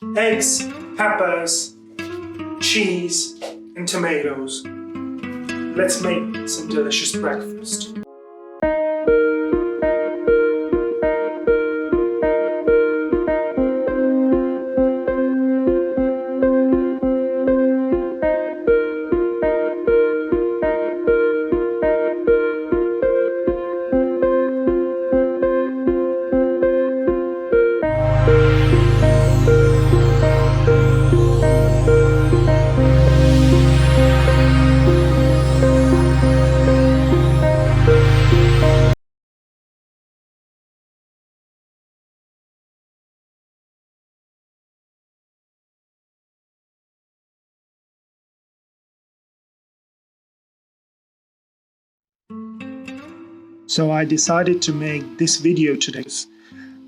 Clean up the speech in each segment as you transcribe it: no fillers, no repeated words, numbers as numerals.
eggs, peppers, cheese, and tomatoes. Let's make some delicious breakfast. So I decided to make this video today.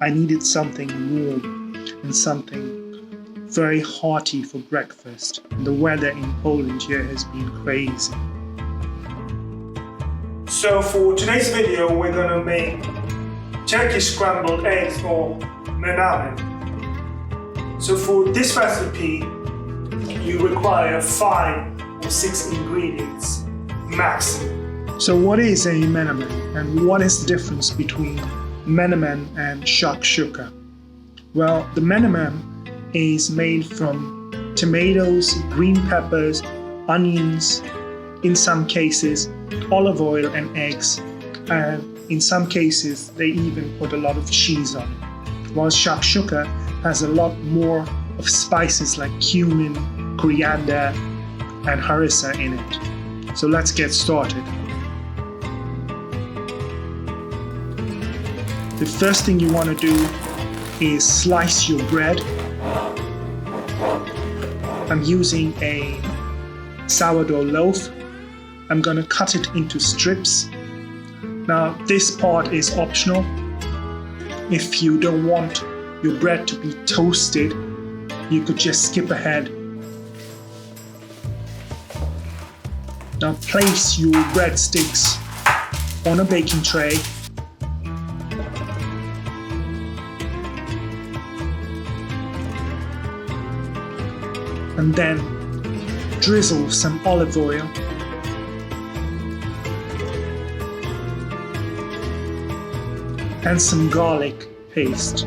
I needed something warm and something very hearty for breakfast. The weather in Poland here has been crazy. So for today's video we're gonna make Turkish scrambled eggs or menemen. So for this recipe you require 5 or 6 ingredients maximum. So what is a menemen and what is the difference between menemen and shakshuka? Well, the menemen is made from tomatoes, green peppers, onions, in some cases olive oil and eggs, and in some cases they even put a lot of cheese on it. While shakshuka has a lot more of spices like cumin, coriander and harissa in it. So let's get started. The first thing you want to do is slice your bread. I'm using a sourdough loaf. I'm going to cut it into strips. Now this part is optional. If you don't want your bread to be toasted, you could just skip ahead. Now place your breadsticks on a baking tray. And then drizzle some olive oil and some garlic paste.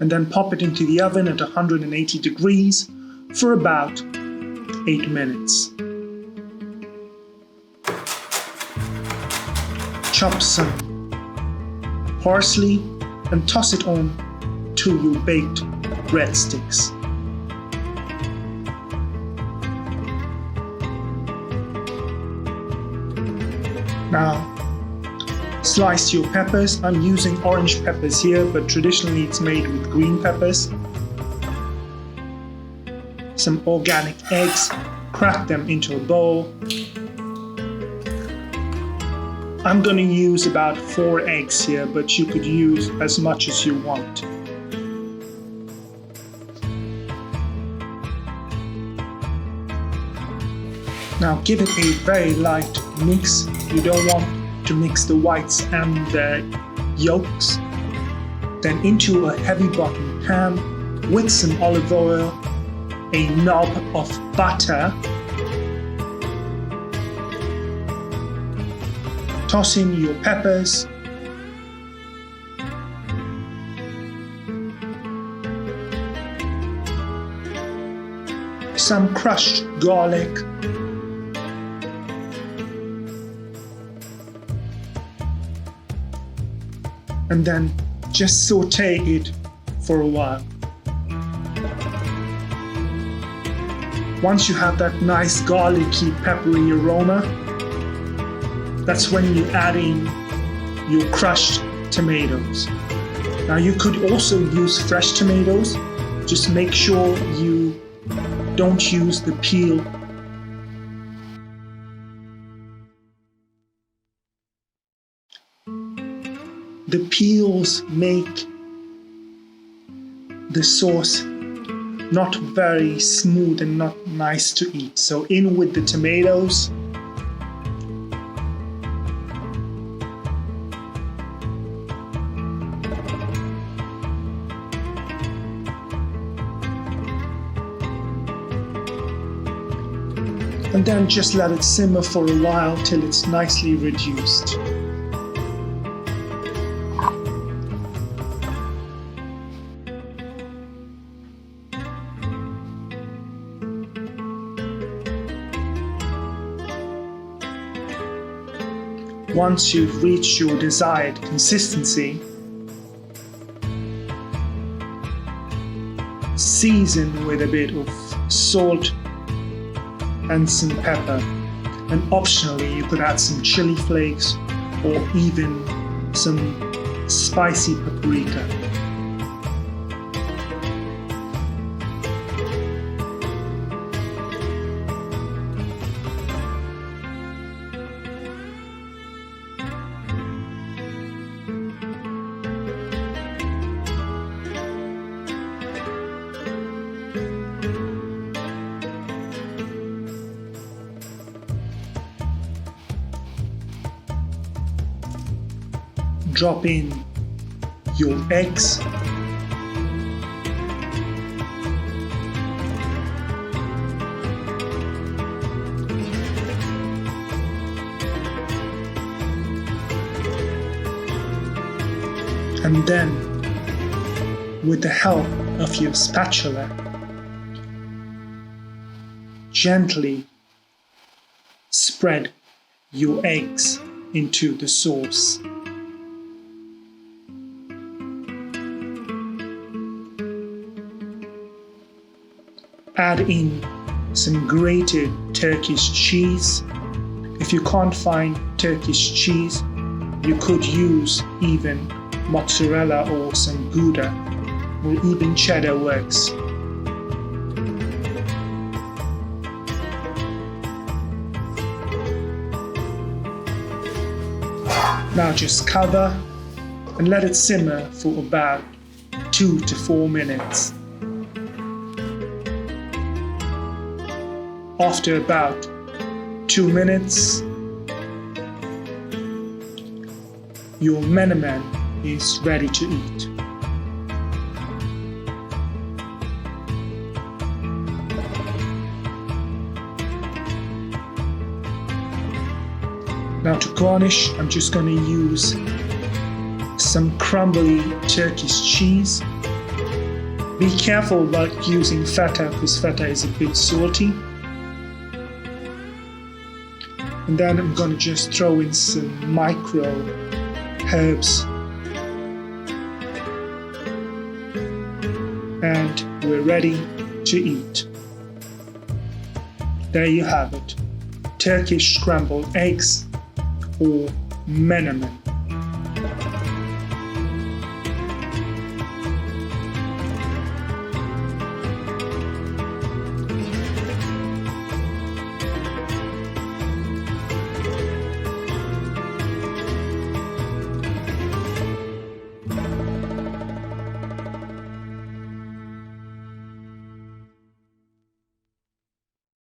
And then pop it into the oven at 180 degrees for about 8 minutes. Chop some parsley and toss it on to your baked breadsticks. Now slice your peppers. I'm using orange peppers here, but traditionally it's made with green peppers. Some organic eggs, crack them into a bowl. I'm going to use about 4 eggs here, but you could use as much as you want. Now give it a very light mix. You don't want to mix the whites and the yolks. Then into a heavy bottom pan with some olive oil, a knob of butter. Toss in your peppers. Some crushed garlic. And then just saute it for a while. Once you have that nice garlicky, peppery aroma, that's when you add in your crushed tomatoes. Now you could also use fresh tomatoes. Just make sure you don't use the peel. The peels make the sauce not very smooth and not nice to eat. So in with the tomatoes. and then just let it simmer for a while till it's nicely reduced. Once you've reached your desired consistency, season with a bit of salt and some pepper, and optionally you could add some chili flakes or even some spicy paprika. Drop in your eggs, and then with the help of your spatula, gently spread your eggs into the sauce. Add in some grated Turkish cheese. If you can't find Turkish cheese, you could use even mozzarella or some Gouda, or even cheddar works. Now just cover and let it simmer for about 2 to 4 minutes. After about 2 minutes, your menemen is ready to eat. Now to garnish, I'm just going to use some crumbly Turkish cheese. Be careful about using feta because feta is a bit salty. And then I'm going to just throw in some micro herbs. And we're ready to eat. There you have it. Turkish scrambled eggs or menemen.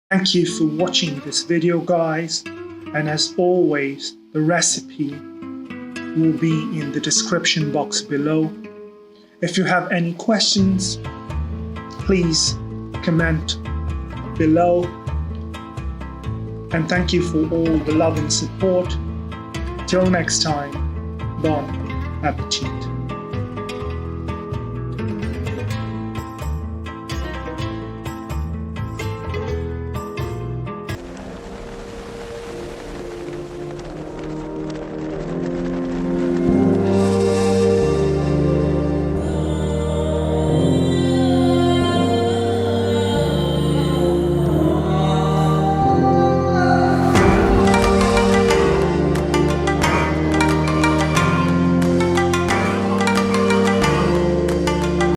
Thank you for watching this video, guys, and as always, the recipe will be in the description box below. If you have any questions, please comment below, and thank you for all the love and support. Till next time, bon appetit.